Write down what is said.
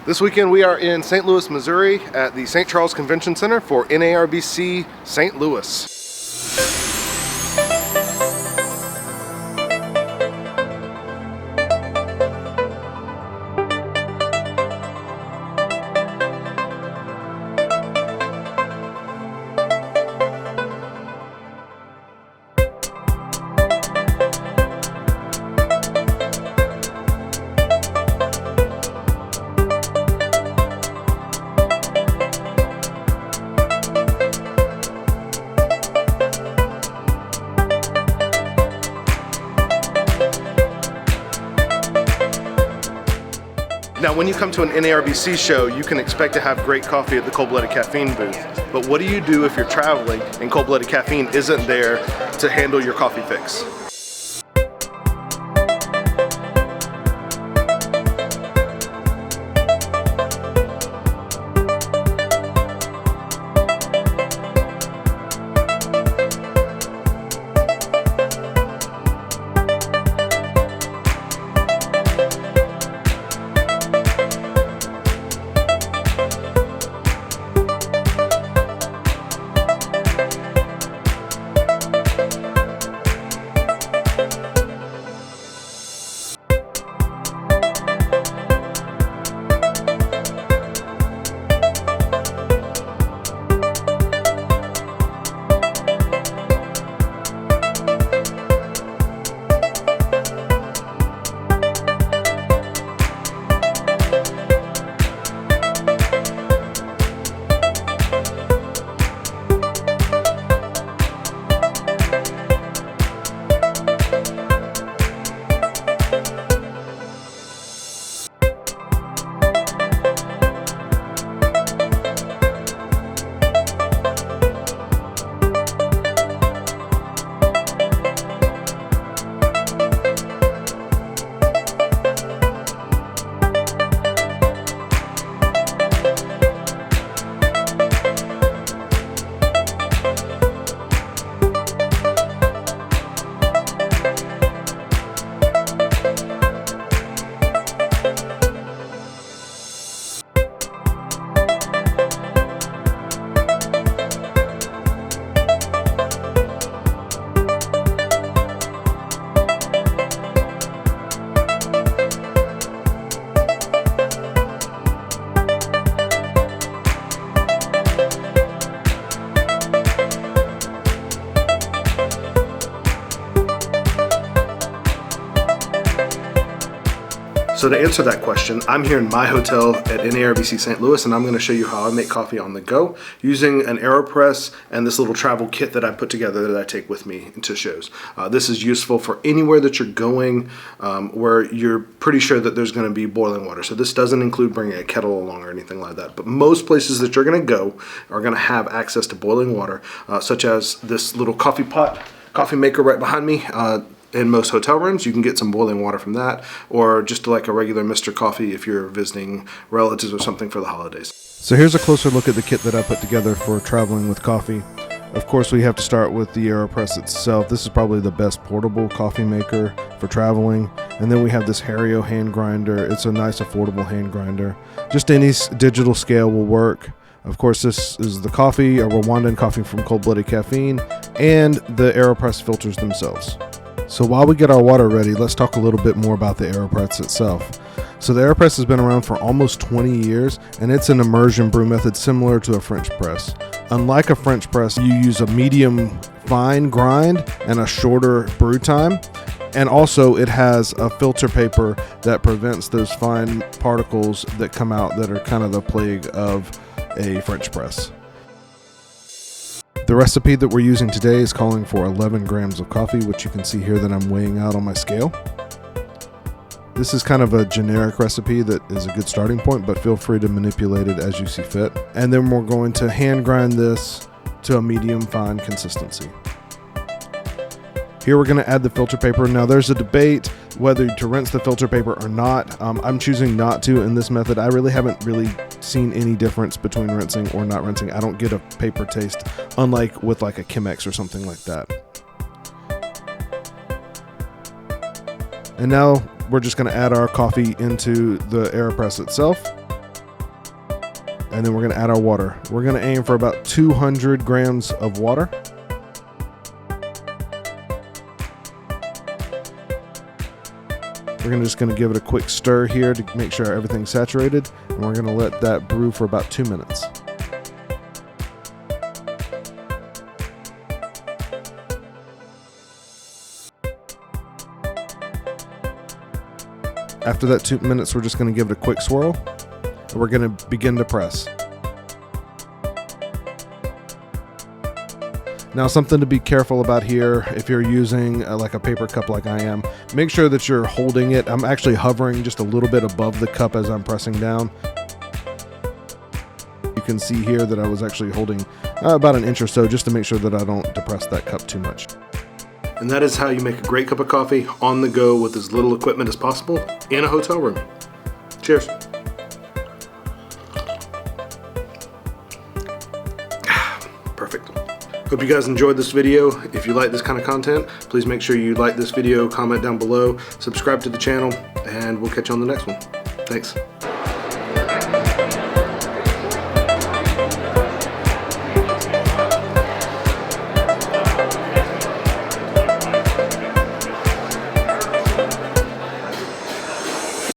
This weekend we are in St. Louis, Missouri at the St. Charles Convention Center for NARBC St. Louis. Now, when you come to an NARBC show, you can expect to have great coffee at the Cold Blooded Caffeine booth. But what do you do if you're traveling and Cold Blooded Caffeine isn't there to handle your coffee fix? So to answer that question, I'm here in my hotel at NARBC St. Louis, and I'm going to show you how I make coffee on the go using an Aeropress and this little travel kit that I put together that I take with me to shows. This is useful for anywhere that you're going where you're pretty sure that there's going to be boiling water. So this doesn't include bringing a kettle along or anything like that. But most places that you're going to go are going to have access to boiling water, such as this little coffee maker right behind me. In most hotel rooms, you can get some boiling water from that, or just like a regular Mr. Coffee if you're visiting relatives or something for the holidays. So here's a closer look at the kit that I put together for traveling with coffee. Of course, we have to start with the Aeropress itself. This is probably the best portable coffee maker for traveling. And then we have this Hario hand grinder. It's a nice affordable hand grinder. Just any digital scale will work. Of course, this is the coffee, or Rwandan coffee from Cold Blooded Caffeine, and the Aeropress filters themselves. So while we get our water ready, let's talk a little bit more about the Aeropress itself. So the Aeropress has been around for almost 20 years, and it's an immersion brew method similar to a French press. Unlike a French press, you use a medium fine grind and a shorter brew time. And also it has a filter paper that prevents those fine particles that come out that are kind of the plague of a French press. The recipe that we're using today is calling for 11 grams of coffee, which you can see here that I'm weighing out on my scale. This is kind of a generic recipe that is a good starting point, but feel free to manipulate it as you see fit. And then we're going to hand grind this to a medium fine consistency. Here we're going to add the filter paper. Now there's a debate whether to rinse the filter paper or not. I'm choosing not to in this method. I really haven't seen any difference between rinsing or not rinsing. I don't get a paper taste, unlike with like a Chemex or something like that. And now we're just going to add our coffee into the Aeropress itself. and then we're going to add our water. We're going to aim for about 200 grams of water. We're just going to give it a quick stir here to make sure everything's saturated, and we're going to let that brew for about 2 minutes. After that 2 minutes, we're just going to give it a quick swirl, and we're going to begin to press. Now, something to be careful about here, if you're using like a paper cup like I am, make sure that you're holding it. I'm actually hovering just a little bit above the cup as I'm pressing down. You can see here that I was actually holding about an inch or so just to make sure that I don't depress that cup too much. And that is how you make a great cup of coffee on the go with as little equipment as possible in a hotel room. Cheers. Perfect. Hope you guys enjoyed this video. If you like this kind of content, please make sure you like this video, comment down below, subscribe to the channel, and we'll catch you on the next one. Thanks.